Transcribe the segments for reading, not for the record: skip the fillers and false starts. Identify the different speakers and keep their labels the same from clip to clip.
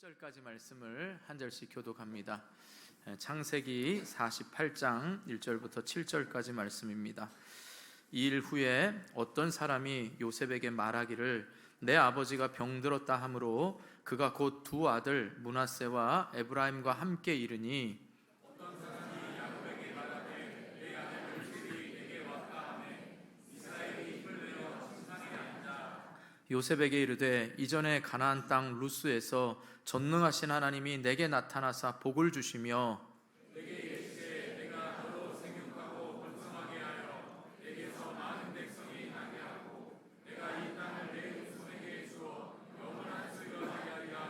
Speaker 1: 10절까지 말씀을 한 절씩 교독합니다. 창세기 48장 1절부터 7절까지 말씀입니다. 이 일 후에 어떤 사람이 요셉에게 말하기를 내 아버지가 병들었다 하므로 그가 곧 두 아들 므낫세와 에브라임과 함께 이르니 요셉에게 이르되 이전에 가나안 땅 루스에서 전능하신 하나님이 내게 나타나사 복을 주시며 내게 이르시되 내가 너로 생육하고 번성하게 하여 내게서 많은 백성이 나게 하고 내가 이 땅을 내 후손에게 주어 영원한 소유를 하리라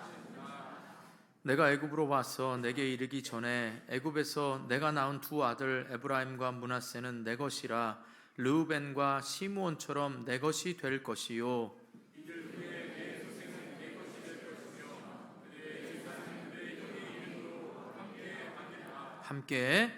Speaker 1: 하시니라. 내가 애굽으로 와서 내게 이르기 전에 애굽에서 내가 낳은 두 아들 에브라임과 므낫세는 내 것이라. 르우벤과 시므온처럼 내 것이 될 것이요 함께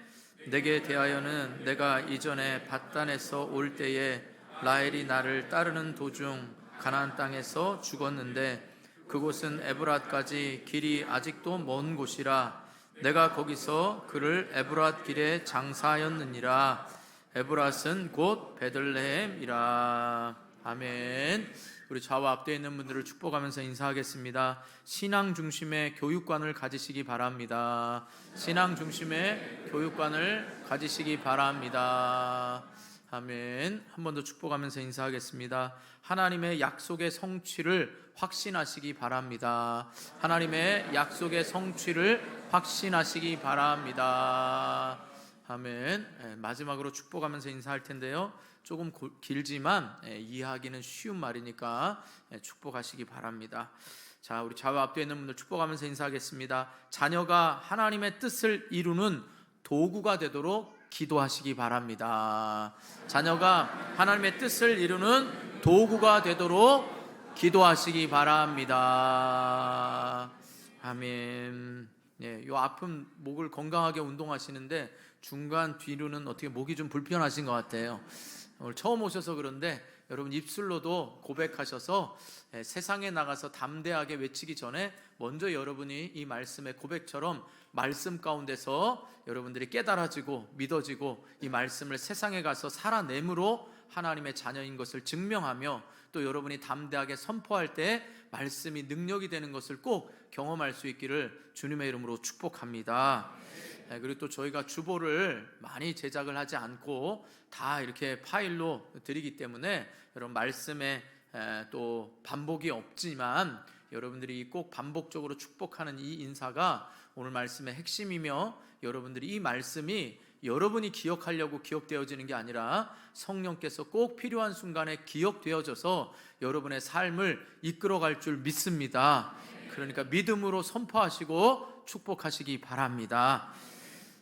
Speaker 1: 내게 대하여는 내가 이전에 밧단에서 올 때에 라헬이 나를 따르는 도중 가나안 땅에서 죽었는데 그곳은 에브랏까지 길이 아직도 먼 곳이라. 내가 거기서 그를 에브랏 길에 장사하였느니라. 에브랏은 곧 베들레헴이라. 아멘. 우리 좌와 앞뒤에 있는 분들을 축복하면서 인사하겠습니다. 신앙 중심의 교육관을 가지시기 바랍니다. 신앙 중심의 교육관을 가지시기 바랍니다. 아멘. 한 번 더 축복하면서 인사하겠습니다. 하나님의 약속의 성취를 확신하시기 바랍니다. 하나님의 약속의 성취를 확신하시기 바랍니다. 아멘. 마지막으로 축복하면서 인사할 텐데요, 조금 길지만 이해하기는 쉬운 말이니까 축복하시기 바랍니다. 자, 우리 좌와 앞뒤에 있는 분들 축복하면서 인사하겠습니다. 자녀가 하나님의 뜻을 이루는 도구가 되도록 기도하시기 바랍니다. 자녀가 하나님의 뜻을 이루는 도구가 되도록 기도하시기 바랍니다. 아멘. 요 아픈 목을 건강하게 운동하시는데 중간 뒤로는 어떻게 목이 좀 불편하신 것 같아요. 오늘 처음 오셔서 그런데 여러분 입술로도 고백하셔서 세상에 나가서 담대하게 외치기 전에 먼저 여러분이 이 말씀의 고백처럼 말씀 가운데서 여러분들이 깨달아지고 믿어지고 이 말씀을 세상에 가서 살아내므로 하나님의 자녀인 것을 증명하며 또 여러분이 담대하게 선포할 때 말씀이 능력이 되는 것을 꼭 경험할 수 있기를 주님의 이름으로 축복합니다. 그리고 또 저희가 주보를 많이 제작을 하지 않고 다 이렇게 파일로 드리기 때문에 여러분 말씀에 또 반복이 없지만 여러분들이 꼭 반복적으로 축복하는 이 인사가 오늘 말씀의 핵심이며 여러분들이 이 말씀이 여러분이 기억하려고 기억되어지는 게 아니라 성령께서 꼭 필요한 순간에 기억되어져서 여러분의 삶을 이끌어갈 줄 믿습니다. 그러니까 믿음으로 선포하시고 축복하시기 바랍니다.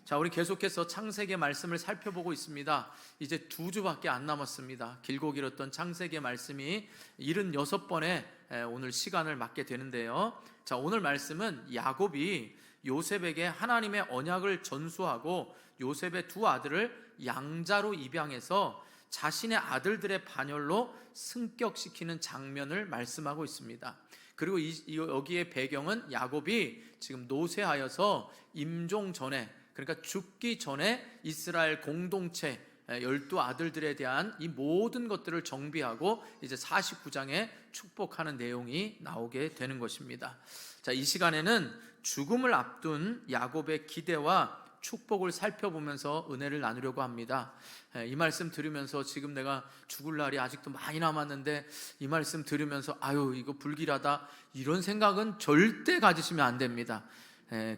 Speaker 1: 자, 우리 계속해서 창세기 말씀을 살펴보고 있습니다. 이제 2주밖에 안 남았습니다. 길고 길었던 창세기 말씀이 76번에 오늘 시간을 맞게 되는데요. 자, 오늘 말씀은 야곱이 요셉에게 하나님의 언약을 전수하고 요셉의 두 아들을 양자로 입양해서 자신의 아들들의 반열로 승격시키는 장면을 말씀하고 있습니다. 그리고 여기에 배경은 야곱이 지금 노쇠하여서 임종 전에, 그러니까 죽기 전에 이스라엘 공동체 12아들들에 대한 이 모든 것들을 정비하고 이제 49장에 축복하는 내용이 나오게 되는 것입니다. 자, 이 시간에는 죽음을 앞둔 야곱의 기대와 축복을 살펴보면서 은혜를 나누려고 합니다. 이 말씀 들으면서 지금 내가 죽을 날이 아직도 많이 남았는데 이 말씀 들으면서 아유 이거 불길하다 이런 생각은 절대 가지시면 안 됩니다.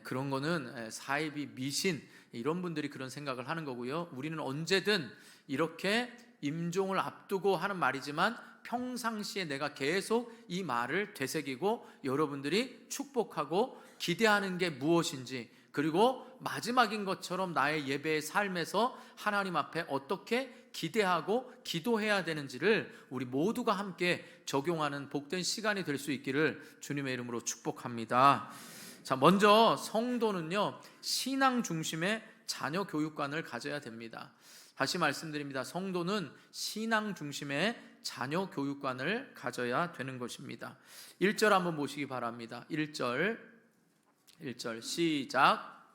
Speaker 1: 그런 거는 사이비 미신 이런 분들이 그런 생각을 하는 거고요. 우리는 언제든 이렇게 임종을 앞두고 하는 말이지만 평상시에 내가 계속 이 말을 되새기고 여러분들이 축복하고 기대하는 게 무엇인지, 그리고 마지막인 것처럼 나의 예배의 삶에서 하나님 앞에 어떻게 기대하고 기도해야 되는지를 우리 모두가 함께 적용하는 복된 시간이 될 수 있기를 주님의 이름으로 축복합니다. 자, 먼저 성도는요 신앙 중심의 자녀 교육관을 가져야 됩니다. 다시 말씀드립니다. 성도는 신앙 중심의 자녀 교육관을 가져야 되는 것입니다. 1절 한번 보시기 바랍니다. 1절 시작.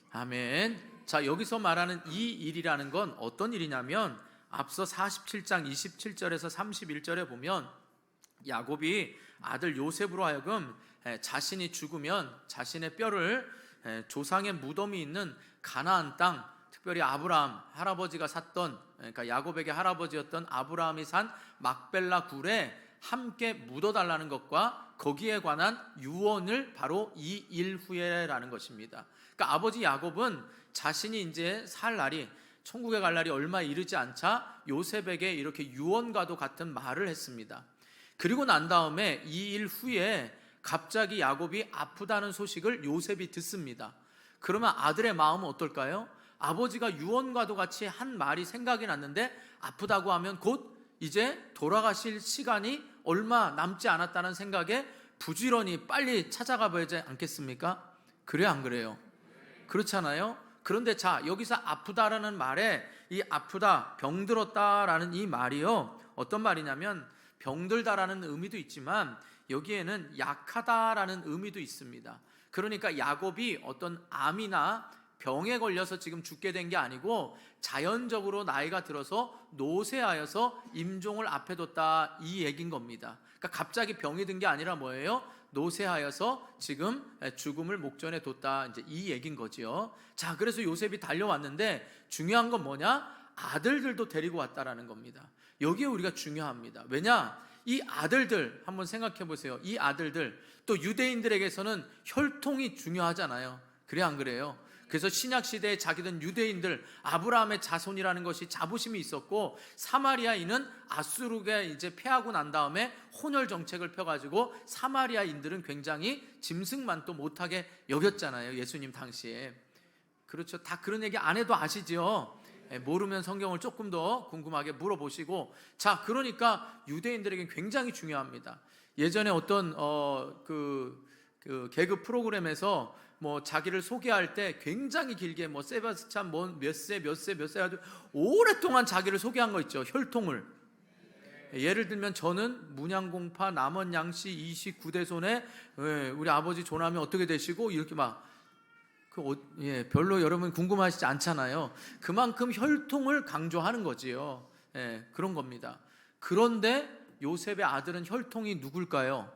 Speaker 1: 아멘. 자, 여기서 말하는 이 일이라는 건 어떤 일이냐면 앞서 47장 27절에서 31절에 보면 야곱이 아들 요셉으로 하여금 자신이 죽으면 자신의 뼈를 조상의 무덤이 있는 가나안 땅, 특별히 아브라함 할아버지가 샀던, 그러니까 야곱에게 할아버지였던 아브라함이 산 막벨라 굴에 함께 묻어달라는 것과 거기에 관한 유언을 바로 이 일 후에라는 것입니다. 그러니까 아버지 야곱은 자신이 이제 살 날이, 천국에 갈 날이 얼마 이르지 않자 요셉에게 이렇게 유언과도 같은 말을 했습니다. 그리고 난 다음에 이 일 후에 갑자기 야곱이 아프다는 소식을 요셉이 듣습니다. 그러면 아들의 마음은 어떨까요? 아버지가 유언과도 같이 한 말이 생각이 났는데 아프다고 하면 곧 이제 돌아가실 시간이 얼마 남지 않았다는 생각에 부지런히 빨리 찾아가 봐야지 않겠습니까? 그래요, 안 그래요? 그렇잖아요. 그런데 자, 여기서 아프다라는 말에 이 아프다, 병들었다라는 이 말이요, 어떤 말이냐면 병들다라는 의미도 있지만 여기에는 약하다라는 의미도 있습니다. 그러니까 야곱이 어떤 암이나 병에 걸려서 지금 죽게 된 게 아니고 자연적으로 나이가 들어서 노쇠하여서 임종을 앞에 뒀다, 이 얘기인 겁니다. 그러니까 갑자기 병이 든 게 아니라 뭐예요? 노쇠하여서 지금 죽음을 목전에 뒀다, 이제 이 얘기인 거지요. 자, 그래서 요셉이 달려왔는데 중요한 건 뭐냐? 아들들도 데리고 왔다라는 겁니다. 여기에 우리가 중요합니다. 왜냐? 이 아들들 한번 생각해 보세요. 이 아들들, 또 유대인들에게서는 혈통이 중요하잖아요. 그래, 안 그래요? 그래서 신약 시대에 자기들 유대인들 아브라함의 자손이라는 것이 자부심이 있었고, 사마리아인은 아수르가 이제 패하고 난 다음에 혼혈 정책을 펴가지고 사마리아인들은 굉장히 짐승만 또 못하게 여겼잖아요, 예수님 당시에. 그렇죠. 다 그런 얘기 안 해도 아시죠? 모르면 성경을 조금 더 궁금하게 물어보시고. 자, 그러니까 유대인들에게 굉장히 중요합니다. 예전에 어떤 그 개그 프로그램에서 뭐 자기를 소개할 때 굉장히 길게 뭐 세바스찬 몇 세 아주 오랫동안 자기를 소개한 거 있죠. 혈통을. 예를 들면 저는 문양공파 남원 양씨 29대손에 우리 아버지 조남이 어떻게 되시고 이렇게 막 별로 여러분 궁금하시지 않잖아요. 그만큼 혈통을 강조하는 거지요. 그런 겁니다. 그런데 요셉의 아들은 혈통이 누굴까요?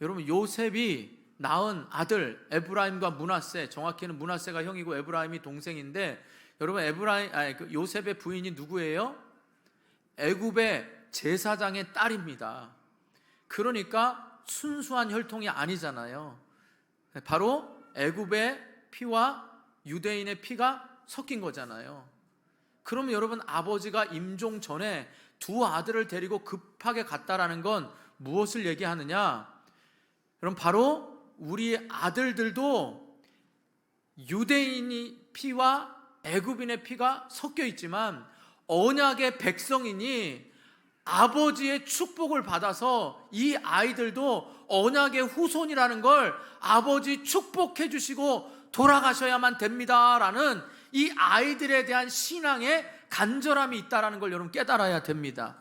Speaker 1: 여러분, 요셉이 낳은 아들 에브라임과 므낫세, 정확히는 므낫세가 형이고 에브라임이 동생인데, 여러분 요셉의 부인이 누구예요? 애굽의 제사장의 딸입니다. 그러니까 순수한 혈통이 아니잖아요. 바로 애굽의 피와 유대인의 피가 섞인 거잖아요. 그러면 여러분, 아버지가 임종 전에 두 아들을 데리고 급하게 갔다라는 건 무엇을 얘기하느냐? 그럼 바로 우리 아들들도 유대인의 피와 애굽인의 피가 섞여 있지만 언약의 백성이니 아버지의 축복을 받아서 이 아이들도 언약의 후손이라는 걸 아버지 축복해 주시고 돌아가셔야만 됩니다라는 이 아이들에 대한 신앙의 간절함이 있다라는 걸 여러분 깨달아야 됩니다.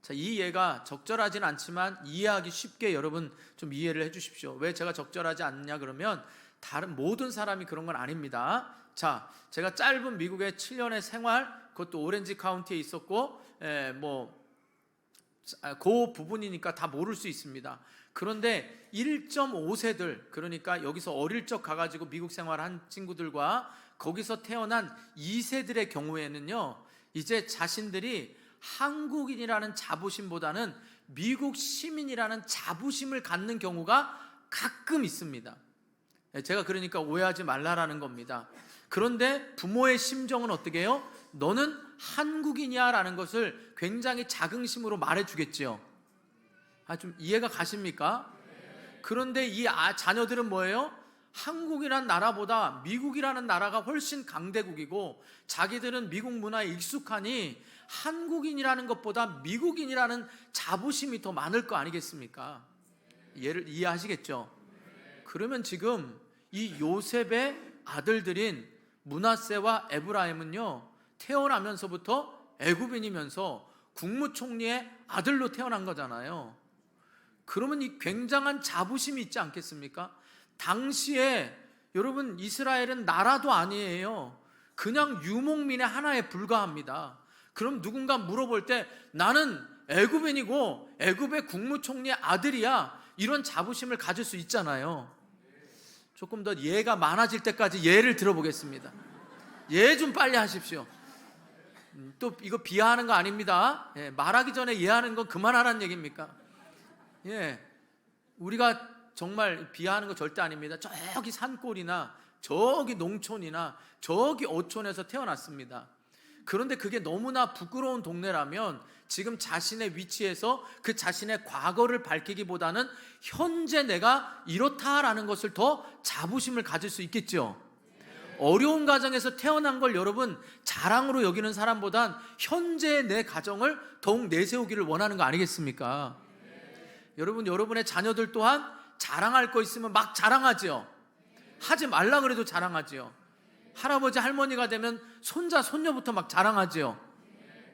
Speaker 1: 자, 이 예가 적절하진 않지만 이해하기 쉽게 여러분 좀 이해를 해 주십시오. 왜 제가 적절하지 않느냐 그러면 다른 모든 사람이 그런 건 아닙니다. 자, 제가 짧은 미국의 7년의 생활, 그것도 오렌지 카운티에 있었고 그 부분이니까 다 모를 수 있습니다. 그런데 1.5세들, 그러니까 여기서 어릴 적 가가지고 미국 생활한 친구들과 거기서 태어난 2세들의 경우에는요, 이제 자신들이 한국인이라는 자부심보다는 미국 시민이라는 자부심을 갖는 경우가 가끔 있습니다. 제가 그러니까 오해하지 말라라는 겁니다. 그런데 부모의 심정은 어떻게 해요? 너는 한국인이야 라는 것을 굉장히 자긍심으로 말해주겠죠. 좀 이해가 가십니까? 그런데 이 자녀들은 뭐예요? 한국이란 나라보다 미국이라는 나라가 훨씬 강대국이고 자기들은 미국 문화에 익숙하니 한국인이라는 것보다 미국인이라는 자부심이 더 많을 거 아니겠습니까? 얘를 이해하시겠죠? 그러면 지금 이 요셉의 아들들인 므낫세와 에브라임은요, 태어나면서부터 애굽인이면서 국무총리의 아들로 태어난 거잖아요. 그러면 이 굉장한 자부심이 있지 않겠습니까? 당시에 여러분, 이스라엘은 나라도 아니에요. 그냥 유목민의 하나에 불과합니다. 그럼 누군가 물어볼 때 나는 애굽인이고 애굽의 국무총리의 아들이야, 이런 자부심을 가질 수 있잖아요. 조금 더 예가 많아질 때까지 예를 들어보겠습니다. 예 좀 빨리 하십시오. 또 이거 비하하는 거 아닙니다. 예, 말하기 전에 예하는 건 그만하라는 얘기입니까? 예, 우리가 정말 비하하는 거 절대 아닙니다. 저기 산골이나 저기 농촌이나 저기 어촌에서 태어났습니다. 그런데 그게 너무나 부끄러운 동네라면 지금 자신의 위치에서 그 자신의 과거를 밝히기보다는 현재 내가 이렇다라는 것을 더 자부심을 가질 수 있겠죠. 어려운 가정에서 태어난 걸 여러분 자랑으로 여기는 사람보단 현재의 내 가정을 더욱 내세우기를 원하는 거 아니겠습니까? 여러분, 여러분의 자녀들 또한 자랑할 거 있으면 막 자랑하지요. 하지 말라 그래도 자랑하지요. 할아버지 할머니가 되면 손자 손녀부터 막 자랑하지요.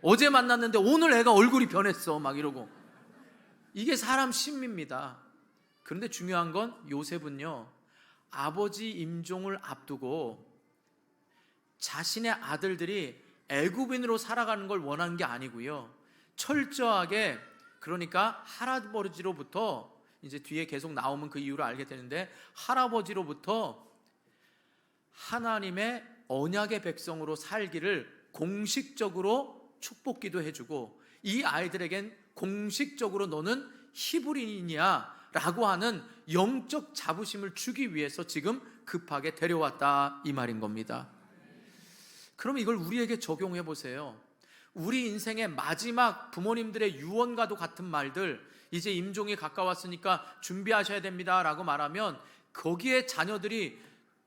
Speaker 1: 어제 만났는데 오늘 애가 얼굴이 변했어 막 이러고. 이게 사람 심리입니다. 그런데 중요한 건 요셉은요, 아버지 임종을 앞두고 자신의 아들들이 애굽인으로 살아가는 걸 원하는 게 아니고요, 철저하게, 그러니까 할아버지로부터, 이제 뒤에 계속 나오면 그 이유를 알게 되는데, 할아버지로부터 하나님의 언약의 백성으로 살기를 공식적으로 축복기도 해주고, 이 아이들에겐 공식적으로 너는 히브리인이야 라고 하는 영적 자부심을 주기 위해서 지금 급하게 데려왔다, 이 말인 겁니다. 그럼 이걸 우리에게 적용해 보세요. 우리 인생의 마지막 부모님들의 유언과도 같은 말들, 이제 임종이 가까웠으니까 준비하셔야 됩니다 라고 말하면 거기에 자녀들이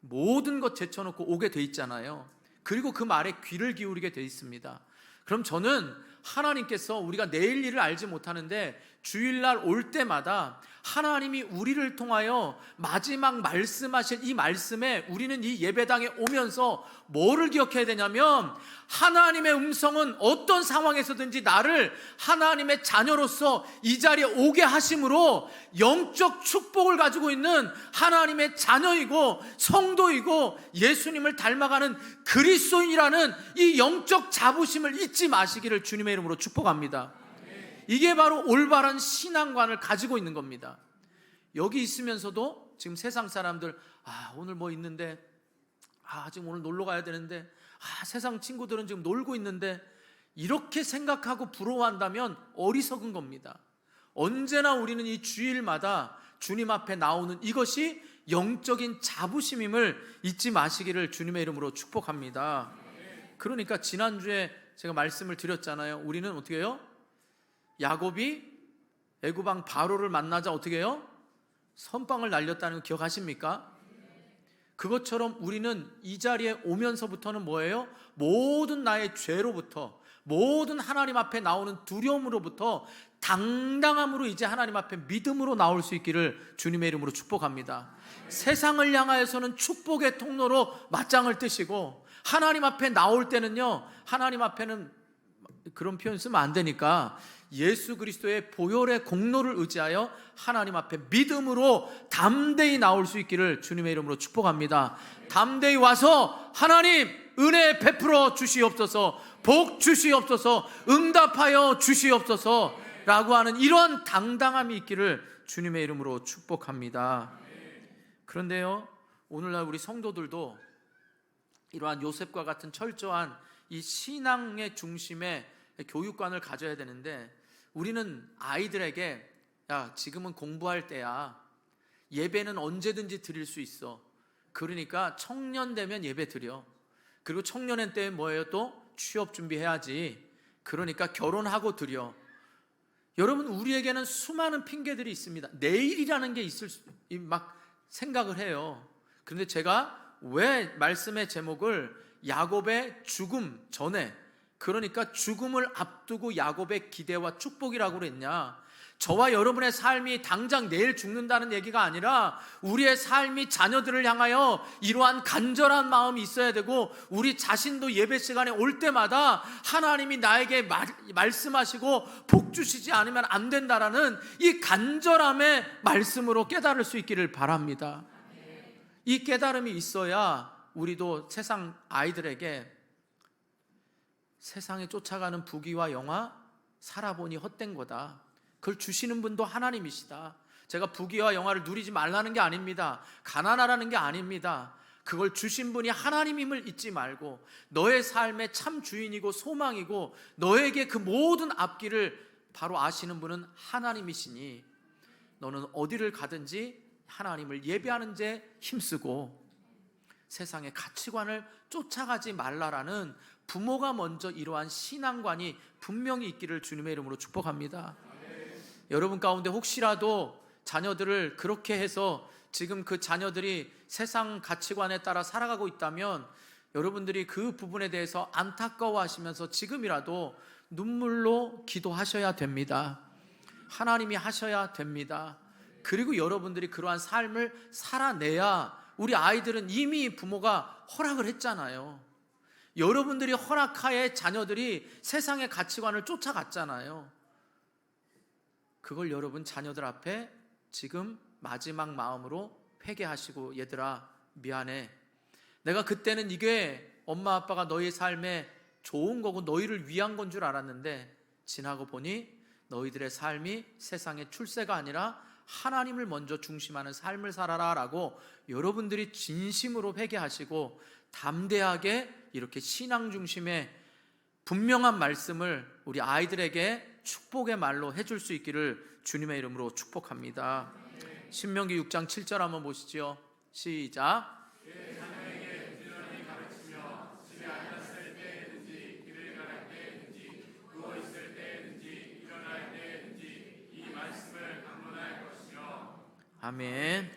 Speaker 1: 모든 것 제쳐놓고 오게 돼 있잖아요. 그리고 그 말에 귀를 기울이게 돼 있습니다. 그럼 저는 하나님께서 우리가 내일 일을 알지 못하는데 주일날 올 때마다 하나님이 우리를 통하여 마지막 말씀하신 이 말씀에 우리는 이 예배당에 오면서 뭐를 기억해야 되냐면, 하나님의 음성은 어떤 상황에서든지 나를 하나님의 자녀로서 이 자리에 오게 하심으로 영적 축복을 가지고 있는 하나님의 자녀이고 성도이고 예수님을 닮아가는 그리스도인이라는 이 영적 자부심을 잊지 마시기를 주님의 이름으로 축복합니다. 이게 바로 올바른 신앙관을 가지고 있는 겁니다. 여기 있으면서도 지금 세상 사람들, 오늘 뭐 있는데, 지금 오늘 놀러 가야 되는데, 세상 친구들은 지금 놀고 있는데, 이렇게 생각하고 부러워한다면 어리석은 겁니다. 언제나 우리는 이 주일마다 주님 앞에 나오는 이것이 영적인 자부심임을 잊지 마시기를 주님의 이름으로 축복합니다. 그러니까 지난주에 제가 말씀을 드렸잖아요. 우리는 어떻게 해요? 야곱이 애굽왕 바로를 만나자 어떻게 해요? 선빵을 날렸다는 거 기억하십니까? 그것처럼 우리는 이 자리에 오면서부터는 뭐예요? 모든 나의 죄로부터, 모든 하나님 앞에 나오는 두려움으로부터 당당함으로 이제 하나님 앞에 믿음으로 나올 수 있기를 주님의 이름으로 축복합니다. 세상을 향하여서는 축복의 통로로 맞짱을 뜨시고, 하나님 앞에 나올 때는요, 하나님 앞에는 그런 표현 쓰면 안 되니까 예수 그리스도의 보혈의 공로를 의지하여 하나님 앞에 믿음으로 담대히 나올 수 있기를 주님의 이름으로 축복합니다. 담대히 와서 하나님 은혜 베풀어 주시옵소서, 복 주시옵소서, 응답하여 주시옵소서 라고 하는 이러한 당당함이 있기를 주님의 이름으로 축복합니다. 그런데요, 오늘날 우리 성도들도 이러한 요셉과 같은 철저한 이 신앙의 중심의 교육관을 가져야 되는데, 우리는 아이들에게 지금은 공부할 때야, 예배는 언제든지 드릴 수 있어, 그러니까 청년 되면 예배 드려, 그리고 청년의 때에 뭐예요? 또 취업 준비해야지, 그러니까 결혼하고 드려. 여러분, 우리에게는 수많은 핑계들이 있습니다. 내일이라는 게 있을 수, 막 생각을 해요. 그런데 제가 왜 말씀의 제목을 야곱의 죽음 전에, 그러니까 죽음을 앞두고 야곱의 기대와 축복이라고 그랬냐? 저와 여러분의 삶이 당장 내일 죽는다는 얘기가 아니라 우리의 삶이 자녀들을 향하여 이러한 간절한 마음이 있어야 되고, 우리 자신도 예배 시간에 올 때마다 하나님이 나에게 말씀하시고 복 주시지 않으면 안 된다라는 이 간절함의 말씀으로 깨달을 수 있기를 바랍니다. 이 깨달음이 있어야 우리도 세상 아이들에게 세상에 쫓아가는 부귀와 영화 살아보니 헛된 거다, 그걸 주시는 분도 하나님이시다, 제가 부귀와 영화를 누리지 말라는 게 아닙니다, 가난하라는 게 아닙니다, 그걸 주신 분이 하나님임을 잊지 말고 너의 삶의 참 주인이고 소망이고 너에게 그 모든 앞길을 바로 아시는 분은 하나님이시니 너는 어디를 가든지 하나님을 예배하는 데 힘쓰고 세상의 가치관을 쫓아가지 말라라는 부모가 먼저 이러한 신앙관이 분명히 있기를 주님의 이름으로 축복합니다. 여러분 가운데 혹시라도 자녀들을 그렇게 해서 지금 그 자녀들이 세상 가치관에 따라 살아가고 있다면 여러분들이 그 부분에 대해서 안타까워하시면서 지금이라도 눈물로 기도하셔야 됩니다. 하나님이 하셔야 됩니다. 그리고 여러분들이 그러한 삶을 살아내야 우리 아이들은 이미 부모가 허락을 했잖아요. 여러분들이 허락하에 자녀들이 세상의 가치관을 쫓아갔잖아요. 그걸 여러분 자녀들 앞에 지금 마지막 마음으로 회개하시고, 얘들아 미안해, 내가 그때는 이게 엄마 아빠가 너희 삶에 좋은 거고 너희를 위한 건 줄 알았는데 지나고 보니 너희들의 삶이 세상의 출세가 아니라 하나님을 먼저 중심하는 삶을 살아라 라고 여러분들이 진심으로 회개하시고 담대하게 이렇게 신앙 중심의 분명한 말씀을 우리 아이들에게 축복의 말로 해줄 수 있기를 주님의 이름으로 축복합니다. 신명기 6장 7절 한번 보시죠. 시작. 아멘.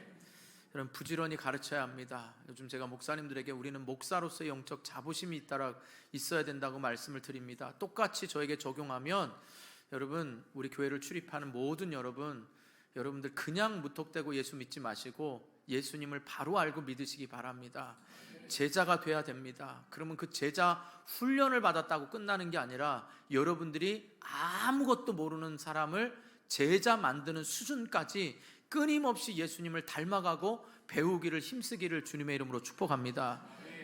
Speaker 1: 여러분 부지런히 가르쳐야 합니다. 요즘 제가 목사님들에게 우리는 목사로서의 영적 자부심이 있어야 된다고 말씀을 드립니다. 똑같이 저에게 적용하면 여러분 우리 교회를 출입하는 모든 여러분들 그냥 무턱대고 예수 믿지 마시고 예수님을 바로 알고 믿으시기 바랍니다. 제자가 돼야 됩니다. 그러면 그 제자 훈련을 받았다고 끝나는 게 아니라 여러분들이 아무것도 모르는 사람을 제자 만드는 수준까지 끊임없이 예수님을 닮아가고 배우기를 힘쓰기를 주님의 이름으로 축복합니다.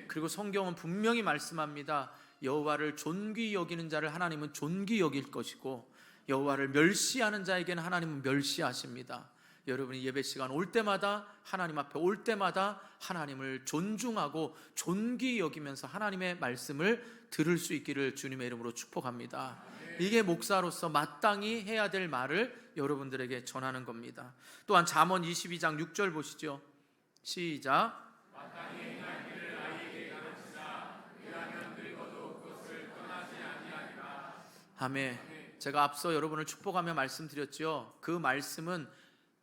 Speaker 1: 그리고 성경은 분명히 말씀합니다. 여호와를 존귀 여기는 자를 하나님은 존귀 여길 것이고 여호와를 멸시하는 자에게는 하나님은 멸시하십니다. 여러분이 예배 시간 올 때마다 하나님 앞에 올 때마다 하나님을 존중하고 존귀 여기면서 하나님의 말씀을 들을 수 있기를 주님의 이름으로 축복합니다. 이게 목사로서 마땅히 해야 될 말을 여러분들에게 전하는 겁니다. 또한 잠언 22장 6절 보시죠. 시작. 아멘. 제가 앞서 여러분을 축복하며 말씀드렸죠. 그 말씀은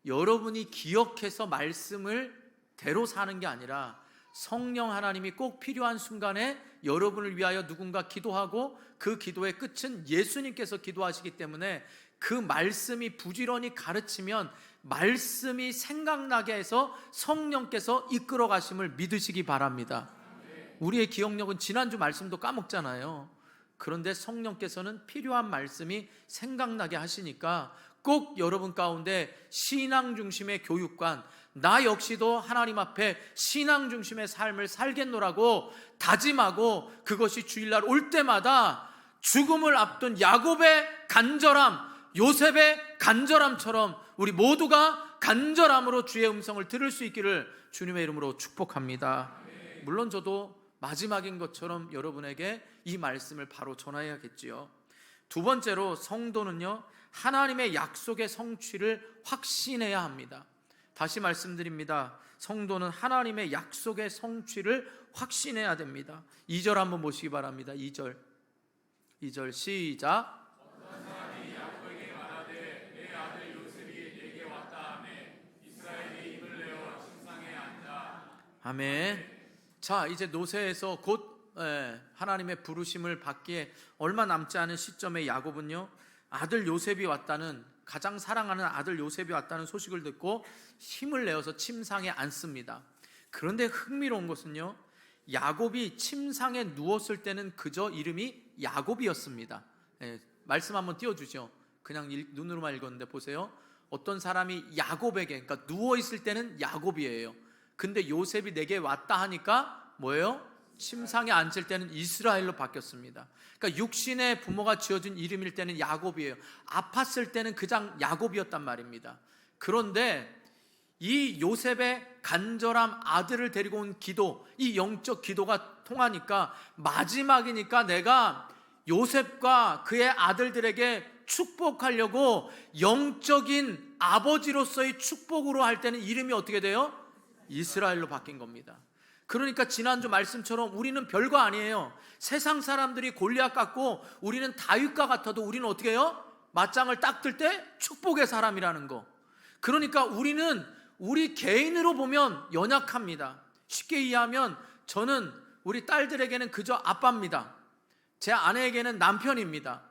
Speaker 1: 여러분이 기억해서 말씀을 대로 사는 게 아니라 성령 하나님이 꼭 필요한 순간에 여러분을 위하여 누군가 기도하고 그 기도의 끝은 예수님께서 기도하시기 때문에 그 말씀이 부지런히 가르치면 말씀이 생각나게 해서 성령께서 이끌어 가심을 믿으시기 바랍니다. 우리의 기억력은 지난주 말씀도 까먹잖아요. 그런데 성령께서는 필요한 말씀이 생각나게 하시니까 꼭 여러분 가운데 신앙 중심의 교육관, 나 역시도 하나님 앞에 신앙 중심의 삶을 살겠노라고 다짐하고 그것이 주일날 올 때마다 죽음을 앞둔 야곱의 간절함, 요셉의 간절함처럼 우리 모두가 간절함으로 주의 음성을 들을 수 있기를 주님의 이름으로 축복합니다. 물론 저도 마지막인 것처럼 여러분에게 이 말씀을 바로 전해야겠지요. 두 번째로 성도는요, 하나님의 약속의 성취를 확신해야 합니다. 다시 말씀드립니다. 성도는 하나님의 약속의 성취를 확신해야 됩니다. 2절 한번 보시기 바랍니다. 2절 시작. 아멘. 자, 이제 노새에서 곧 하나님의 부르심을 받기에 얼마 남지 않은 시점에 야곱은요, 아들 요셉이 왔다는, 가장 사랑하는 아들 요셉이 왔다는 소식을 듣고 힘을 내어서 침상에 앉습니다. 그런데 흥미로운 것은요, 야곱이 침상에 누웠을 때는 그저 이름이 야곱이었습니다. 말씀 한번 띄워주죠. 그냥 눈으로만 읽었는데 보세요. 어떤 사람이 야곱에게, 그러니까 누워있을 때는 야곱이에요. 근데 요셉이 내게 왔다 하니까 뭐예요? 침상에 앉을 때는 이스라엘로 바뀌었습니다. 그러니까 육신의 부모가 지어준 이름일 때는 야곱이에요. 아팠을 때는 그냥 야곱이었단 말입니다. 그런데 이 요셉의 간절함, 아들을 데리고 온 기도, 이 영적 기도가 통하니까 마지막이니까 내가 요셉과 그의 아들들에게 축복하려고 영적인 아버지로서의 축복으로 할 때는 이름이 어떻게 돼요? 이스라엘로 바뀐 겁니다. 그러니까 지난주 말씀처럼 우리는 별거 아니에요. 세상 사람들이 골리앗 같고 우리는 다윗과 같아도 우리는 어떻게 해요? 맞짱을 딱 뜰 때 축복의 사람이라는 거. 그러니까 우리는 우리 개인으로 보면 연약합니다. 쉽게 이해하면 저는 우리 딸들에게는 그저 아빠입니다. 제 아내에게는 남편입니다.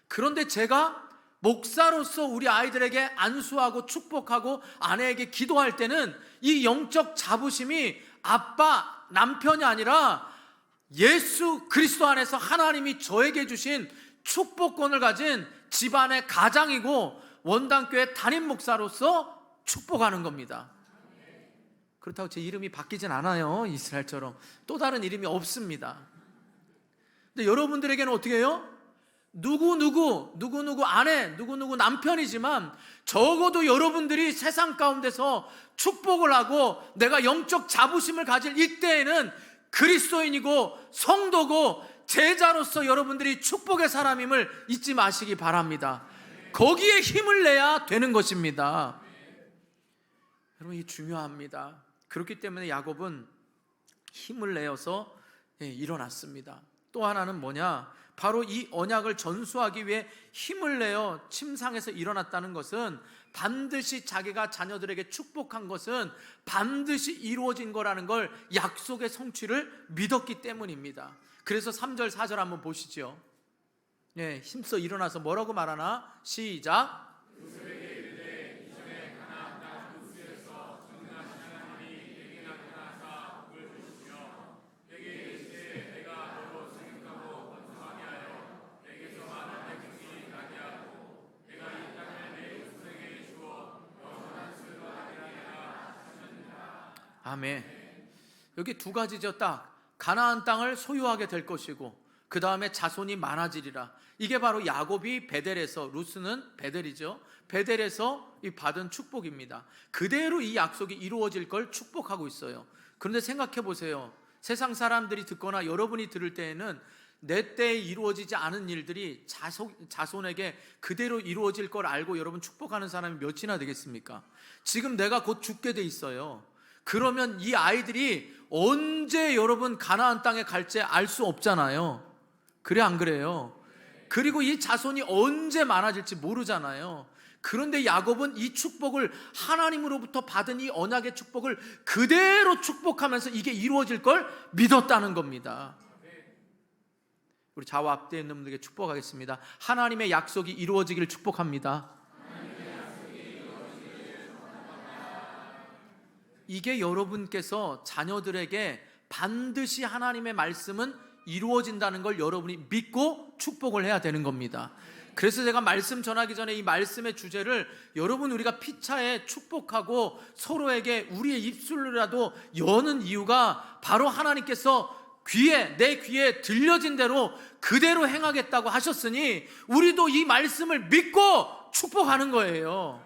Speaker 1: 그런데 제가 목사로서 우리 아이들에게 안수하고 축복하고 아내에게 기도할 때는 이 영적 자부심이 아빠, 남편이 아니라 예수 그리스도 안에서 하나님이 저에게 주신 축복권을 가진 집안의 가장이고 원당교회 담임 목사로서 축복하는 겁니다. 그렇다고 제 이름이 바뀌진 않아요. 이스라엘처럼 또 다른 이름이 없습니다. 근데 여러분들에게는 어떻게 해요? 누구누구 아내, 누구누구 남편이지만 적어도 여러분들이 세상 가운데서 축복을 하고 내가 영적 자부심을 가질 이때에는 그리스도인이고 성도고 제자로서 여러분들이 축복의 사람임을 잊지 마시기 바랍니다. 거기에 힘을 내야 되는 것입니다. 여러분, 이게 중요합니다. 그렇기 때문에 야곱은 힘을 내어서 일어났습니다. 또 하나는 뭐냐? 바로 이 언약을 전수하기 위해 힘을 내어 침상에서 일어났다는 것은 반드시 자기가 자녀들에게 축복한 것은 반드시 이루어진 거라는 걸 약속의 성취를 믿었기 때문입니다. 그래서 3절 4절 한번 보시죠. 힘써 일어나서 뭐라고 말하나? 시작. 아멘. 여기 두 가지죠. 딱 가나안 땅을 소유하게 될 것이고 그 다음에 자손이 많아지리라. 이게 바로 야곱이 베델에서, 루스는 베델이죠, 베델에서 받은 축복입니다. 그대로 이 약속이 이루어질 걸 축복하고 있어요. 그런데 생각해 보세요. 세상 사람들이 듣거나 여러분이 들을 때에는 내 때에 이루어지지 않은 일들이 자손에게 그대로 이루어질 걸 알고 여러분 축복하는 사람이 몇이나 되겠습니까? 지금 내가 곧 죽게 돼 있어요. 그러면 이 아이들이 언제 여러분 가나안 땅에 갈지 알 수 없잖아요. 그래 안 그래요? 그리고 이 자손이 언제 많아질지 모르잖아요. 그런데 야곱은 이 축복을 하나님으로부터 받은 이 언약의 축복을 그대로 축복하면서 이게 이루어질 걸 믿었다는 겁니다. 우리 좌우 앞뒤에 있는 분들에게 축복하겠습니다. 하나님의 약속이 이루어지기를 축복합니다. 이게 여러분께서 자녀들에게 반드시 하나님의 말씀은 이루어진다는 걸 여러분이 믿고 축복을 해야 되는 겁니다. 그래서 제가 말씀 전하기 전에 이 말씀의 주제를 여러분 우리가 피차에 축복하고 서로에게 우리의 입술로라도 여는 이유가 바로 하나님께서 내 귀에 들려진 대로 그대로 행하겠다고 하셨으니 우리도 이 말씀을 믿고 축복하는 거예요.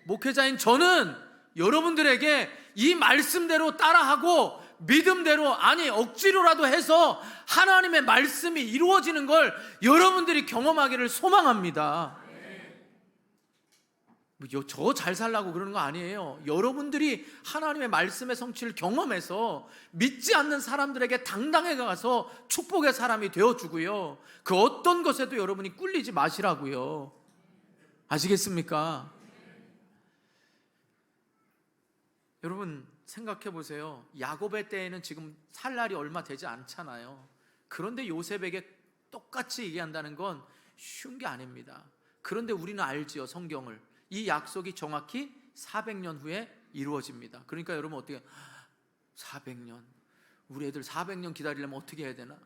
Speaker 1: 목회자인 저는 여러분들에게 이 말씀대로 따라하고 믿음대로, 아니 억지로라도 해서 하나님의 말씀이 이루어지는 걸 여러분들이 경험하기를 소망합니다. 저 잘 살라고 그러는 거 아니에요. 여러분들이 하나님의 말씀의 성취를 경험해서 믿지 않는 사람들에게 당당히 가서 축복의 사람이 되어주고요, 그 어떤 것에도 여러분이 꿀리지 마시라고요. 아시겠습니까? 여러분, 생각해 보세요. 야곱의 때에는 지금 살 날이 얼마 되지 않잖아요. 그런데 요셉에게 똑같이 얘기한다는 건 쉬운 게 아닙니다. 그런데 우리는 알지요, 성경을. 이 약속이 정확히 400년 후에 이루어집니다. 그러니까 여러분 어떻게 400년, 우리 애들 400년 기다리려면 어떻게 해야 되나?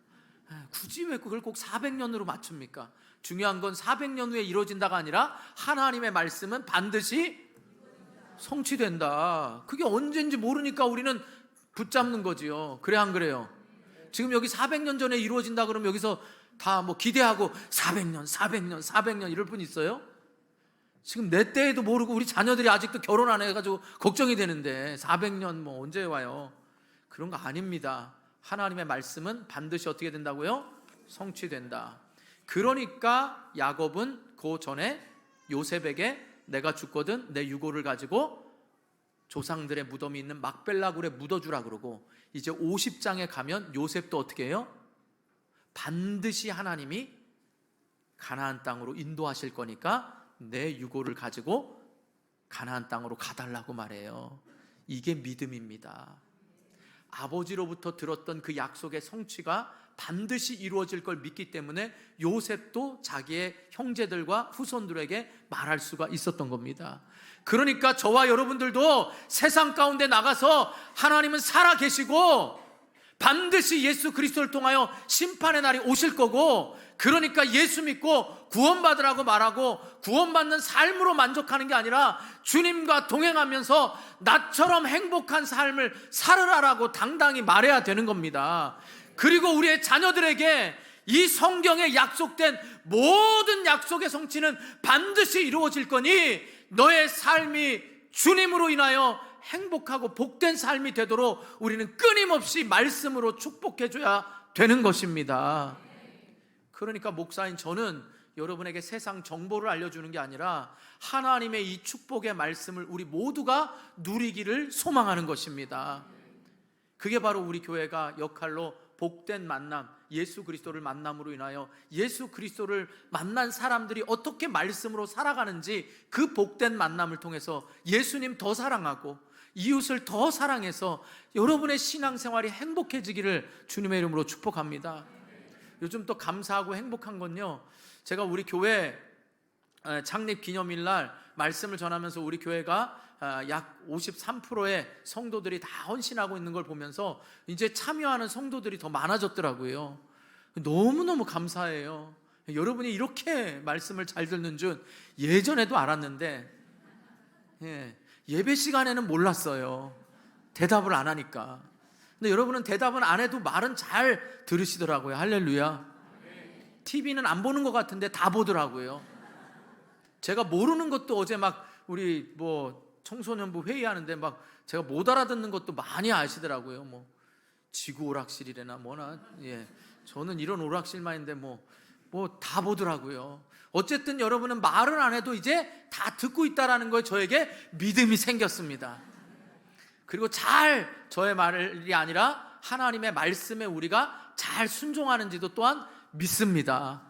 Speaker 1: 굳이 왜 그걸 꼭 400년으로 맞춥니까? 중요한 건 400년 후에 이루어진다가 아니라 하나님의 말씀은 반드시 성취된다. 그게 언제인지 모르니까 우리는 붙잡는 거지요. 그래 안 그래요? 지금 여기 400년 전에 이루어진다 그러면 여기서 다 뭐 기대하고 400년 이럴 분 있어요? 지금 내 때에도 모르고 우리 자녀들이 아직도 결혼 안 해가지고 걱정이 되는데 400년 뭐 언제 와요? 그런 거 아닙니다. 하나님의 말씀은 반드시 어떻게 된다고요? 성취된다. 그러니까 야곱은 그 전에 요셉에게 내가 죽거든 내 유고를 가지고 조상들의 무덤이 있는 막벨라 굴에 묻어주라 그러고, 이제 50장에 가면 요셉도 어떻게 해요? 반드시 하나님이 가나안 땅으로 인도하실 거니까 내 유고를 가지고 가나안 땅으로 가달라고 말해요. 이게 믿음입니다. 아버지로부터 들었던 그 약속의 성취가 반드시 이루어질 걸 믿기 때문에 요셉도 자기의 형제들과 후손들에게 말할 수가 있었던 겁니다. 그러니까 저와 여러분들도 세상 가운데 나가서 하나님은 살아 계시고 반드시 예수 그리스도를 통하여 심판의 날이 오실 거고, 그러니까 예수 믿고 구원받으라고 말하고 구원받는 삶으로 만족하는 게 아니라 주님과 동행하면서 나처럼 행복한 삶을 살으라라고 당당히 말해야 되는 겁니다. 그리고 우리의 자녀들에게 이 성경에 약속된 모든 약속의 성취는 반드시 이루어질 거니 너의 삶이 주님으로 인하여 행복하고 복된 삶이 되도록 우리는 끊임없이 말씀으로 축복해줘야 되는 것입니다. 그러니까 목사인 저는 여러분에게 세상 정보를 알려주는 게 아니라 하나님의 이 축복의 말씀을 우리 모두가 누리기를 소망하는 것입니다. 그게 바로 우리 교회가 역할로 복된 만남, 예수 그리스도를 만남으로 인하여 예수 그리스도를 만난 사람들이 어떻게 말씀으로 살아가는지 그 복된 만남을 통해서 예수님 더 사랑하고 이웃을 더 사랑해서 여러분의 신앙생활이 행복해지기를 주님의 이름으로 축복합니다. 요즘 또 감사하고 행복한 건요, 제가 우리 교회 창립 기념일 날 말씀을 전하면서 우리 교회가 약 53%의 성도들이 다 헌신하고 있는 걸 보면서 이제 참여하는 성도들이 더 많아졌더라고요. 너무너무 감사해요. 여러분이 이렇게 말씀을 잘 듣는 줄 예전에도 알았는데 예배 시간에는 몰랐어요. 대답을 안 하니까. 근데 여러분은 대답은 안 해도 말은 잘 들으시더라고요. 할렐루야. TV는 안 보는 것 같은데 다 보더라고요. 제가 모르는 것도 어제 막 우리 뭐 청소년부 회의하는데 막 제가 못 알아듣는 것도 많이 아시더라고요. 뭐 지구 오락실이래나 뭐나. 저는 이런 오락실만인데 뭐 다 보더라고요. 어쨌든 여러분은 말을 안 해도 이제 다 듣고 있다라는 거에 저에게 믿음이 생겼습니다. 그리고 잘 저의 말이 아니라 하나님의 말씀에 우리가 잘 순종하는지도 또한 믿습니다.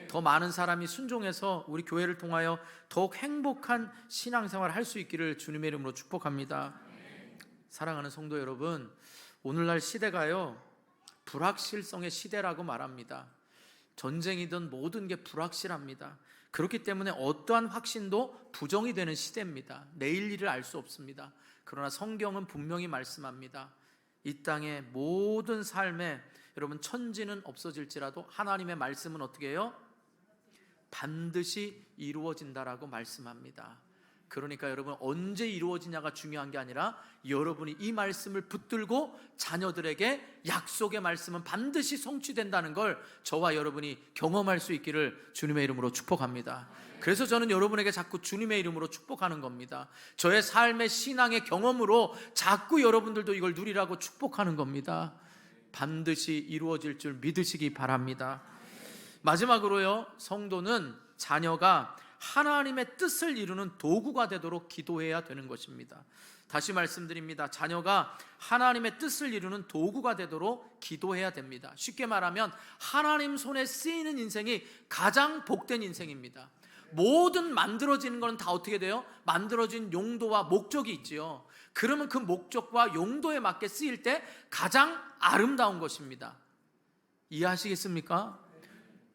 Speaker 1: 더 많은 사람이 순종해서 우리 교회를 통하여 더욱 행복한 신앙생활을 할 수 있기를 주님의 이름으로 축복합니다. 사랑하는 성도 여러분, 오늘날 시대가요 불확실성의 시대라고 말합니다. 전쟁이든 모든 게 불확실합니다. 그렇기 때문에 어떠한 확신도 부정이 되는 시대입니다. 내일 일을 알 수 없습니다. 그러나 성경은 분명히 말씀합니다. 이 땅의 모든 삶에 여러분 천지는 없어질지라도 하나님의 말씀은 어떻게 해요? 반드시 이루어진다라고 말씀합니다. 그러니까 여러분 언제 이루어지냐가 중요한 게 아니라 여러분이 이 말씀을 붙들고 자녀들에게 약속의 말씀은 반드시 성취된다는 걸 저와 여러분이 경험할 수 있기를 주님의 이름으로 축복합니다. 그래서 저는 여러분에게 자꾸 주님의 이름으로 축복하는 겁니다. 저의 삶의 신앙의 경험으로 자꾸 여러분들도 이걸 누리라고 축복하는 겁니다. 반드시 이루어질 줄 믿으시기 바랍니다. 마지막으로요, 성도는 자녀가 하나님의 뜻을 이루는 도구가 되도록 기도해야 되는 것입니다. 다시 말씀드립니다. 자녀가 하나님의 뜻을 이루는 도구가 되도록 기도해야 됩니다. 쉽게 말하면 하나님 손에 쓰이는 인생이 가장 복된 인생입니다. 모든 만들어지는 건 다 어떻게 돼요? 만들어진 용도와 목적이 있지요. 그러면 그 목적과 용도에 맞게 쓰일 때 가장 아름다운 것입니다. 이해하시겠습니까?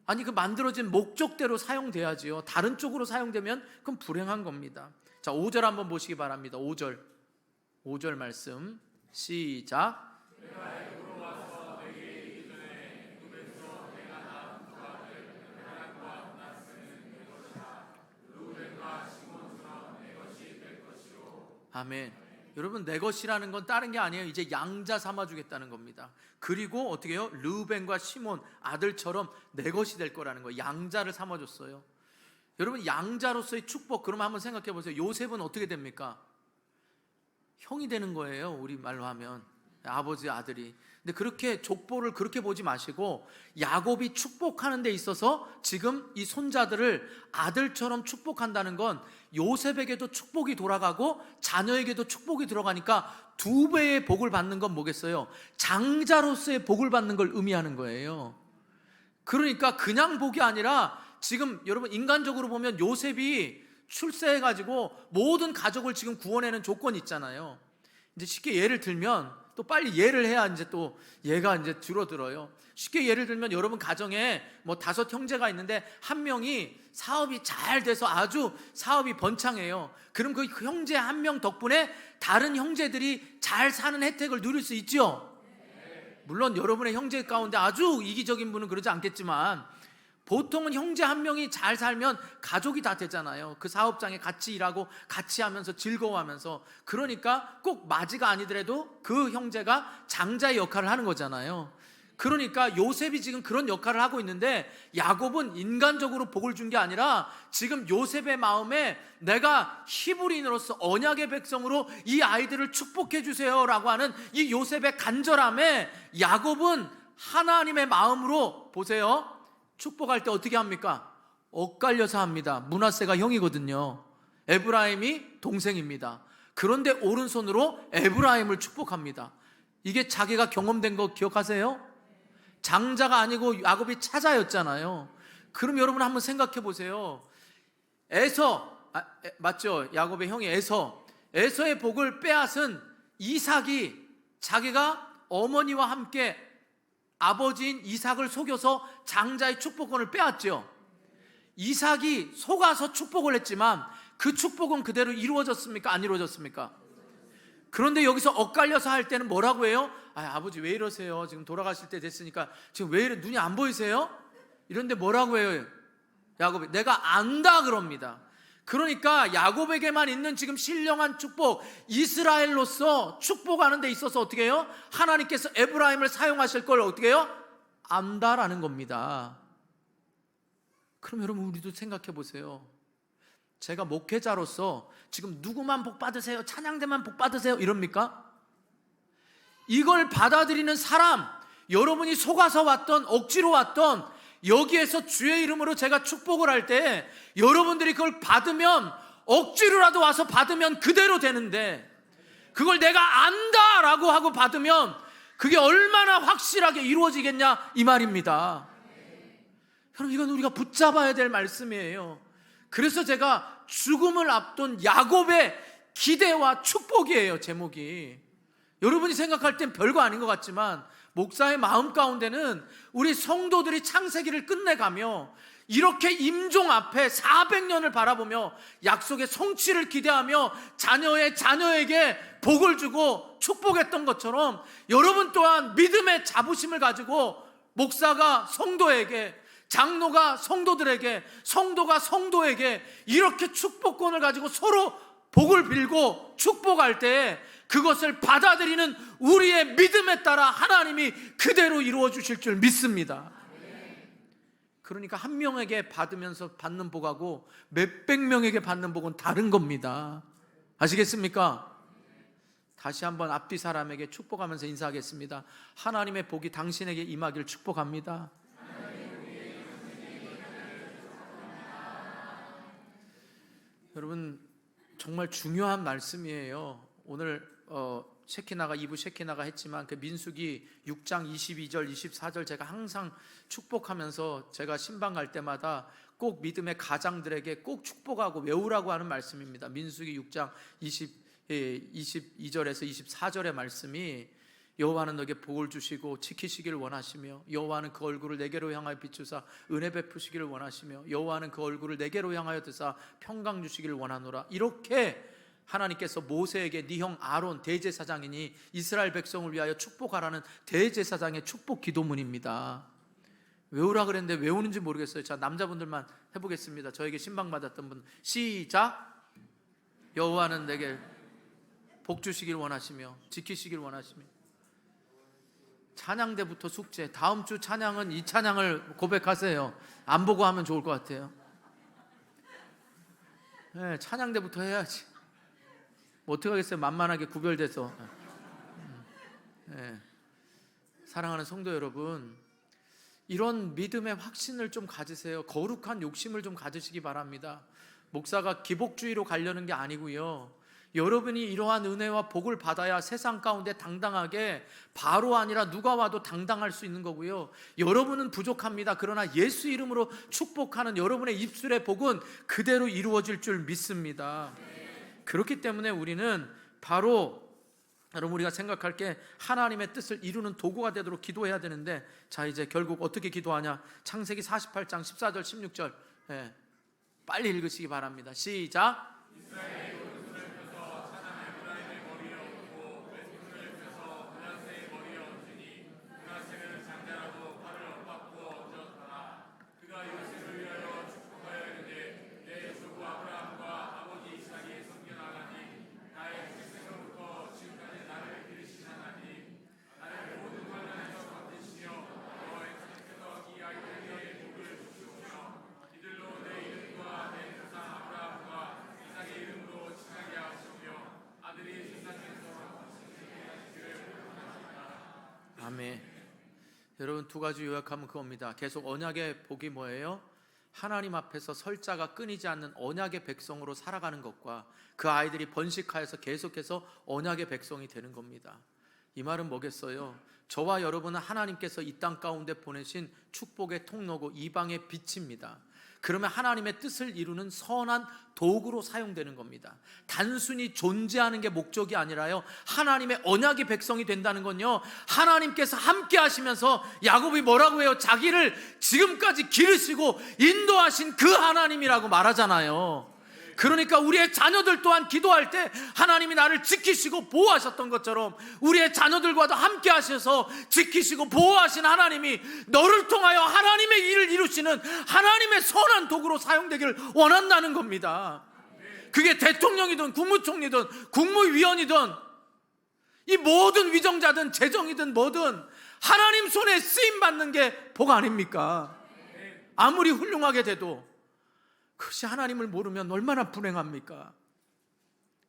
Speaker 1: 아니, 그 만들어진 목적대로 사용돼야지요. 다른 쪽으로 사용되면 그건 불행한 겁니다. 자, 5절 한번 보시기 바랍니다. 5절 말씀 시작. 아멘. 여러분, 내 것이라는 건 다른 게 아니에요. 이제 양자 삼아주겠다는 겁니다. 그리고 어떻게 해요? 르우벤과 시몬 아들처럼 내 것이 될 거라는 거예요. 양자를 삼아줬어요. 여러분, 양자로서의 축복, 그러면 한번 생각해 보세요. 요셉은 어떻게 됩니까? 형이 되는 거예요. 우리 말로 하면 아버지 아들이. 근데 그렇게 족보를 그렇게 보지 마시고 야곱이 축복하는 데 있어서 지금 이 손자들을 아들처럼 축복한다는 건 요셉에게도 축복이 돌아가고 자녀에게도 축복이 들어가니까 두 배의 복을 받는 건 뭐겠어요? 장자로서의 복을 받는 걸 의미하는 거예요. 그러니까 그냥 복이 아니라 지금 여러분 인간적으로 보면 요셉이 출세해가지고 모든 가족을 지금 구원하는 조건이 있잖아요. 이제 쉽게 예를 들면 또 빨리 예를 해야 이제 또 얘가 이제 줄어들어요. 쉽게 예를 들면 여러분 가정에 뭐 5 형제가 있는데 한 명이 사업이 잘 돼서 아주 사업이 번창해요. 그럼 그 형제 한 명 덕분에 다른 형제들이 잘 사는 혜택을 누릴 수 있죠. 물론 여러분의 형제 가운데 아주 이기적인 분은 그러지 않겠지만 보통은 형제 한 명이 잘 살면 가족이 다 되잖아요. 그 사업장에 같이 일하고 같이 하면서 즐거워하면서. 그러니까 꼭 맞이가 아니더라도 그 형제가 장자의 역할을 하는 거잖아요. 그러니까 요셉이 지금 그런 역할을 하고 있는데 야곱은 인간적으로 복을 준 게 아니라 지금 요셉의 마음에 내가 히브리인으로서 언약의 백성으로 이 아이들을 축복해 주세요라고 하는 이 요셉의 간절함에 야곱은 하나님의 마음으로 보세요. 축복할 때 어떻게 합니까? 엇갈려서 합니다. 므낫세가 형이거든요. 에브라임이 동생입니다. 그런데 오른손으로 에브라임을 축복합니다. 이게 자기가 경험된 거 기억하세요? 장자가 아니고 야곱이 차자였잖아요. 그럼 여러분 한번 생각해 보세요. 맞죠? 야곱의 형이 에서의 복을 빼앗은 이삭이 자기가 어머니와 함께 아버지인 이삭을 속여서 장자의 축복권을 빼앗죠. 이삭이 속아서 축복을 했지만 그 축복은 그대로 이루어졌습니까? 안 이루어졌습니까? 그런데 여기서 엇갈려서 할 때는 뭐라고 해요? 아버지 왜 이러세요? 지금 돌아가실 때 됐으니까 지금 왜 이래? 눈이 안 보이세요? 이런데 뭐라고 해요? 야곱이 내가 안다 그럽니다. 그러니까 야곱에게만 있는 지금 신령한 축복, 이스라엘로서 축복하는 데 있어서 어떻게 해요? 하나님께서 에브라임을 사용하실 걸 어떻게 해요? 안다라는 겁니다. 그럼 여러분 우리도 생각해 보세요. 제가 목회자로서 지금 누구만 복 받으세요, 찬양대만 복 받으세요 이럽니까? 이걸 받아들이는 사람, 여러분이 속아서 왔던, 억지로 왔던, 여기에서 주의 이름으로 제가 축복을 할 때 여러분들이 그걸 받으면, 억지로라도 와서 받으면 그대로 되는데 그걸 내가 안다라고 하고 받으면 그게 얼마나 확실하게 이루어지겠냐 이 말입니다. 여러분 이건 우리가 붙잡아야 될 말씀이에요. 그래서 제가 죽음을 앞둔 야곱의 기대와 축복이에요. 제목이 여러분이 생각할 땐 별거 아닌 것 같지만 목사의 마음 가운데는 우리 성도들이 창세기를 끝내가며 이렇게 임종 앞에 400년을 바라보며 약속의 성취를 기대하며 자녀의 자녀에게 복을 주고 축복했던 것처럼 여러분 또한 믿음의 자부심을 가지고 목사가 성도에게, 장로가 성도들에게, 성도가 성도에게 이렇게 축복권을 가지고 서로 복을 빌고 축복할 때 그것을 받아들이는 우리의 믿음에 따라 하나님이 그대로 이루어 주실 줄 믿습니다. 그러니까 한 명에게 받으면서 받는 복하고 몇백 명에게 받는 복은 다른 겁니다. 아시겠습니까? 다시 한번 앞뒤 사람에게 축복하면서 인사하겠습니다. 하나님의 복이 당신에게 임하기를 축복합니다. 여러분 정말 중요한 말씀이에요. 오늘 셰키나가 2부 셰키나가 했지만 그 민수기 6장 22절 24절 제가 항상 축복하면서 제가 신방 갈 때마다 꼭 믿음의 가장들에게 꼭 축복하고 외우라고 하는 말씀입니다. 민수기 6장 22절에서 24절의 말씀이 여호와는 너에게 복을 주시고 지키시기를 원하시며 여호와는 그 얼굴을 내게로 향하여 비추사 은혜 베푸시기를 원하시며 여호와는 그 얼굴을 내게로 향하여 드사 평강 주시기를 원하노라. 이렇게 하나님께서 모세에게 네 형 아론 대제사장이니 이스라엘 백성을 위하여 축복하라는 대제사장의 축복 기도문입니다. 외우라 그랬는데 외우는지 모르겠어요. 자, 남자분들만 해보겠습니다. 저에게 신방 받았던 분 시작. 여호와는 내게 복 주시길 원하시며 지키시길 원하시며. 찬양대부터 숙제. 다음 주 찬양은 이 찬양을 고백하세요. 안 보고 하면 좋을 것 같아요. 네, 찬양대부터 해야지. 뭐 어떻게 하겠어요? 만만하게 구별돼서. 네. 사랑하는 성도 여러분, 이런 믿음의 확신을 좀 가지세요. 거룩한 욕심을 좀 가지시기 바랍니다. 목사가 기복주의로 가려는 게 아니고요, 여러분이 이러한 은혜와 복을 받아야 세상 가운데 당당하게 바로 아니라 누가 와도 당당할 수 있는 거고요, 여러분은 부족합니다. 그러나 예수 이름으로 축복하는 여러분의 입술의 복은 그대로 이루어질 줄 믿습니다. 그렇기 때문에 우리는 바로 여러분, 우리가 생각할 게 하나님의 뜻을 이루는 도구가 되도록 기도해야 되는데, 자, 이제 결국 어떻게 기도하냐? 창세기 48장 14절 16절 빨리 읽으시기 바랍니다. 시작. 아멘. 여러분, 두 가지 요약하면 그겁니다. 계속 언약의 복이 뭐예요? 하나님 앞에서 설 자가 끊이지 않는 언약의 백성으로 살아가는 것과 그 아이들이 번식하여서 계속해서 언약의 백성이 되는 겁니다. 이 말은 뭐겠어요? 저와 여러분은 하나님께서 이 땅 가운데 보내신 축복의 통로고 이방의 빛입니다. 그러면 하나님의 뜻을 이루는 선한 도구로 사용되는 겁니다. 단순히 존재하는 게 목적이 아니라요, 하나님의 언약의 백성이 된다는 건요, 하나님께서 함께 하시면서, 야곱이 뭐라고 해요? 자기를 지금까지 기르시고 인도하신 그 하나님이라고 말하잖아요. 그러니까 우리의 자녀들 또한 기도할 때 하나님이 나를 지키시고 보호하셨던 것처럼 우리의 자녀들과도 함께 하셔서 지키시고 보호하신 하나님이 너를 통하여 하나님의 일을 이루시는 하나님의 선한 도구로 사용되기를 원한다는 겁니다. 그게 대통령이든 국무총리든 국무위원이든 이 모든 위정자든 재정이든 뭐든 하나님 손에 쓰임받는 게 복 아닙니까? 아무리 훌륭하게 돼도 그것이 하나님을 모르면 얼마나 불행합니까?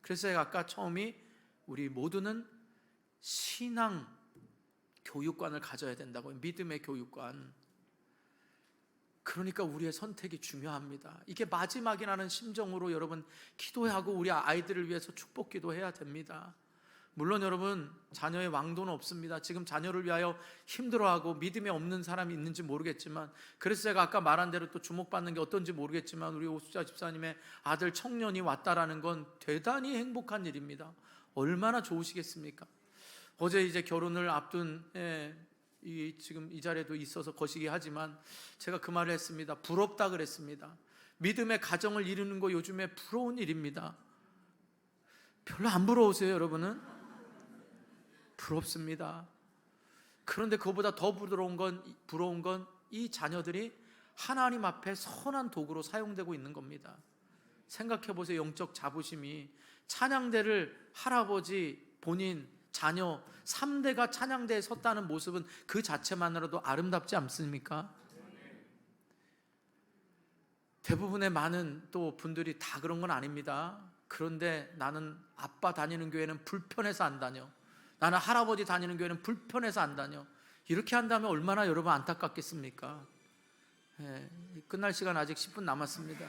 Speaker 1: 그래서 제가 아까 처음이 우리 모두는 신앙 교육관을 가져야 된다고요. 믿음의 교육관. 그러니까 우리의 선택이 중요합니다. 이게 마지막이라는 심정으로 여러분 기도하고 우리 아이들을 위해서 축복 기도해야 됩니다. 물론 여러분, 자녀의 왕도는 없습니다. 지금 자녀를 위하여 힘들어하고 믿음이 없는 사람이 있는지 모르겠지만, 그래서 제가 아까 말한 대로 또 주목받는 게 어떤지 모르겠지만, 우리 오수자 집사님의 아들 청년이 왔다라는 건 대단히 행복한 일입니다. 얼마나 좋으시겠습니까? 어제 이제 결혼을 앞둔 지금 이 자리에도 있어서 거시기 하지만 제가 그 말을 했습니다. 부럽다 그랬습니다. 믿음의 가정을 이루는 거 요즘에 부러운 일입니다. 별로 안 부러우세요, 여러분은? 부럽습니다. 그런데 그거보다 더 부러운 건 이 자녀들이 하나님 앞에 선한 도구로 사용되고 있는 겁니다. 생각해 보세요. 영적 자부심이 찬양대를 할아버지, 본인, 자녀 3대가 찬양대에 섰다는 모습은 그 자체만으로도 아름답지 않습니까? 대부분의 많은 또 분들이 다 그런 건 아닙니다. 그런데 나는 아빠 다니는 교회는 불편해서 안 다녀, 나는 할아버지 다니는 교회는 불편해서 안 다녀, 이렇게 한다면 얼마나 여러분 안타깝겠습니까? 끝날 시간 아직 10분 남았습니다.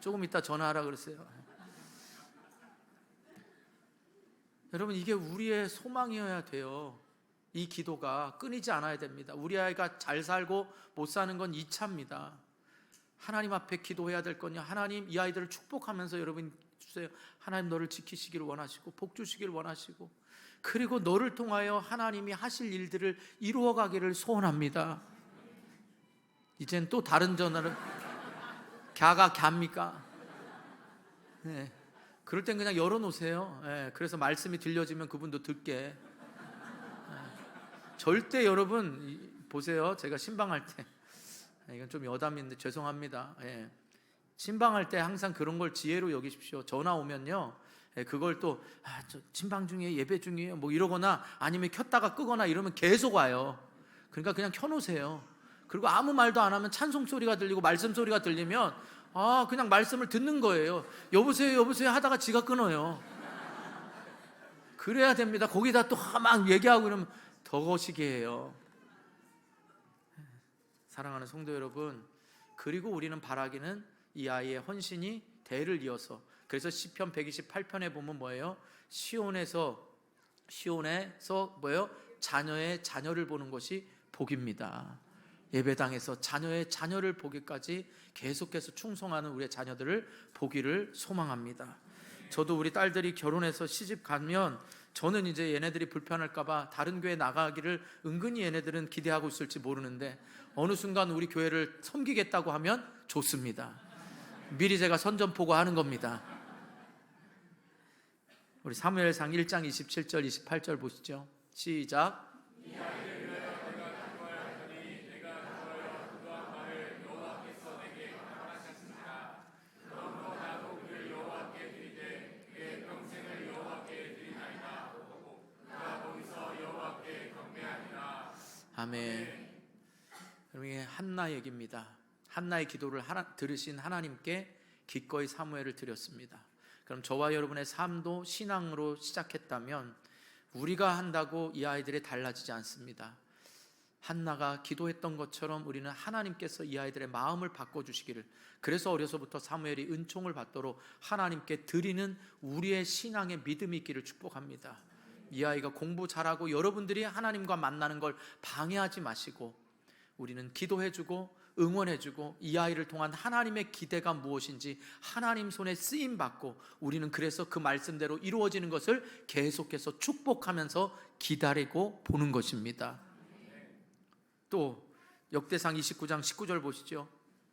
Speaker 1: 조금 이따 전화하라 그랬어요. 여러분, 이게 우리의 소망이어야 돼요. 이 기도가 끊이지 않아야 됩니다. 우리 아이가 잘 살고 못 사는 건 2차입니다. 하나님 앞에 기도해야 될 건요, 하나님 이 아이들을 축복하면서 여러분 주세요. 하나님 너를 지키시기를 원하시고 복 주시기를 원하시고, 그리고 너를 통하여 하나님이 하실 일들을 이루어가기를 소원합니다. 이젠 또 다른 전화를 갸가 갸입니까? 네. 그럴 땐 그냥 열어놓으세요. 네. 그래서 말씀이 들려지면 그분도 듣게. 네. 절대 여러분 보세요. 제가 신방할 때, 이건 좀 여담인데 죄송합니다. 예. 신방할 때 항상 그런 걸 지혜로 여기십시오. 전화 오면요, 그걸 또 저 신방 중에 예배 중이에요 뭐 이러거나 아니면 켰다가 끄거나 이러면 계속 와요. 그러니까 그냥 켜놓으세요. 그리고 아무 말도 안 하면 찬송 소리가 들리고 말씀 소리가 들리면 그냥 말씀을 듣는 거예요. 여보세요 여보세요 하다가 지가 끊어요. 그래야 됩니다. 거기다 또 막 얘기하고 이러면 더 거시게 해요. 사랑하는 성도 여러분, 그리고 우리는 바라기는 이 아이의 헌신이 대를 이어서, 그래서 시편 128편에 보면 뭐예요? 시온에서 뭐예요? 자녀의 자녀를 보는 것이 복입니다. 예배당에서 자녀의 자녀를 보기까지 계속해서 충성하는 우리의 자녀들을 보기를 소망합니다. 저도 우리 딸들이 결혼해서 시집 가면 저는 이제 얘네들이 불편할까봐 다른 교회 나가기를 은근히 얘네들은 기대하고 있을지 모르는데, 어느 순간 우리 교회를 섬기겠다고 하면 좋습니다. 미리 제가 선전포고하는 겁니다. 우리 사무엘상 1장 27절 28절 보시죠. 시작. 아멘. 그럼 이게 한나 얘기입니다. 한나의 기도를 들으신 하나님께 기꺼이 사무엘을 드렸습니다. 그럼 저와 여러분의 삶도 신앙으로 시작했다면 우리가 한다고 이 아이들이 달라지지 않습니다. 한나가 기도했던 것처럼 우리는 하나님께서 이 아이들의 마음을 바꿔주시기를, 그래서 어려서부터 사무엘이 은총을 받도록 하나님께 드리는 우리의 신앙의 믿음이 있기를 축복합니다. 이 아이가 공부 잘하고 여러분들이 하나님과 만나는 걸 방해하지 마시고, 우리는 기도해주고 응원해주고 이 아이를 통한 하나님의 기대가 무엇인지 하나님 손에 쓰임받고, 우리는 그래서 그 말씀대로 이루어지는 것을 계속해서 축복하면서 기다리고 보는 것입니다. 또 역대상 29장 19절 보시죠.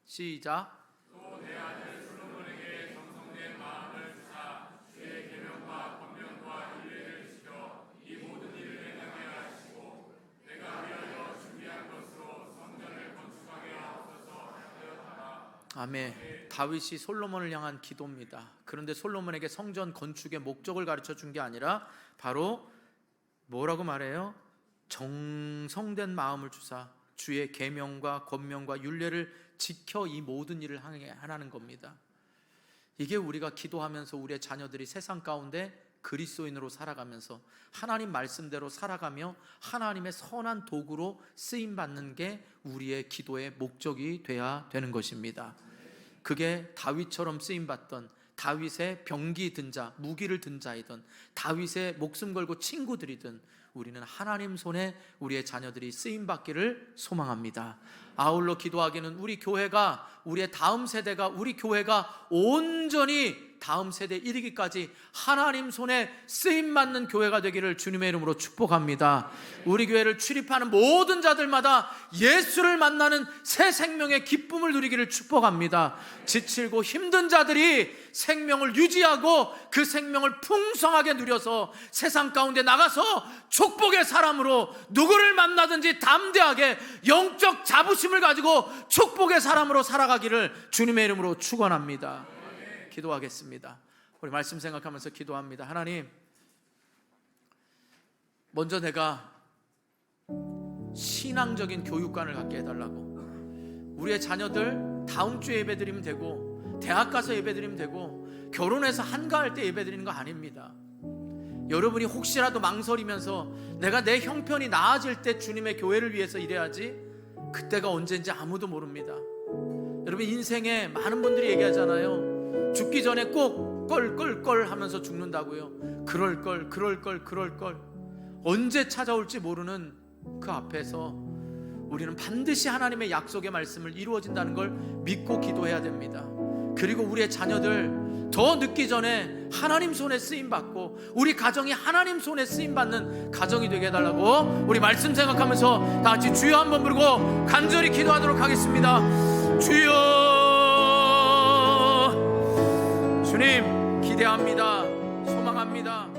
Speaker 1: 시작. 아멘. 다윗이 솔로몬을 향한 기도입니다. 그런데 솔로몬에게 성전 건축의 목적을 가르쳐 준 게 아니라 바로 뭐라고 말해요? 정성된 마음을 주사 주의 계명과 권명과 율례를 지켜 이 모든 일을 하라는 겁니다. 이게 우리가 기도하면서 우리의 자녀들이 세상 가운데 그리스도인으로 살아가면서 하나님 말씀대로 살아가며 하나님의 선한 도구로 쓰임받는 게 우리의 기도의 목적이 돼야 되는 것입니다. 그게 다윗처럼 쓰임받던, 다윗의 병기 든 자, 무기를 든 자이든 다윗의 목숨 걸고 친구들이든 우리는 하나님 손에 우리의 자녀들이 쓰임받기를 소망합니다. 아울러 기도하기는 우리 교회가, 우리의 다음 세대가, 우리 교회가 온전히 다음 세대 이르기까지 하나님 손에 쓰임받는 교회가 되기를 주님의 이름으로 축복합니다. 우리 교회를 출입하는 모든 자들마다 예수를 만나는 새 생명의 기쁨을 누리기를 축복합니다. 지치고 힘든 자들이 생명을 유지하고 그 생명을 풍성하게 누려서 세상 가운데 나가서 축복의 사람으로 누구를 만나든지 담대하게 영적 자부심을 가지고 축복의 사람으로 살아가기를 주님의 이름으로 축원합니다. 기도하겠습니다. 우리 말씀 생각하면서 기도합니다. 하나님, 먼저 내가 신앙적인 교육관을 갖게 해달라고. 우리의 자녀들 다음 주에 예배드리면 되고, 대학 가서 예배드리면 되고, 결혼해서 한가할 때 예배드리는 거 아닙니다. 여러분이 혹시라도 망설이면서 내가 내 형편이 나아질 때 주님의 교회를 위해서 일해야지, 그때가 언제인지 아무도 모릅니다. 여러분, 인생에 많은 분들이 얘기하잖아요. 죽기 전에 꼭 껄껄껄 하면서 죽는다고요. 그럴걸. 언제 찾아올지 모르는 그 앞에서 우리는 반드시 하나님의 약속의 말씀을 이루어진다는 걸 믿고 기도해야 됩니다. 그리고 우리의 자녀들 더 늦기 전에 하나님 손에 쓰임받고 우리 가정이 하나님 손에 쓰임받는 가정이 되게 해달라고 우리 말씀 생각하면서 다 같이 주여 한번 부르고 간절히 기도하도록 하겠습니다. 주여, 주님 기대합니다. 소망합니다.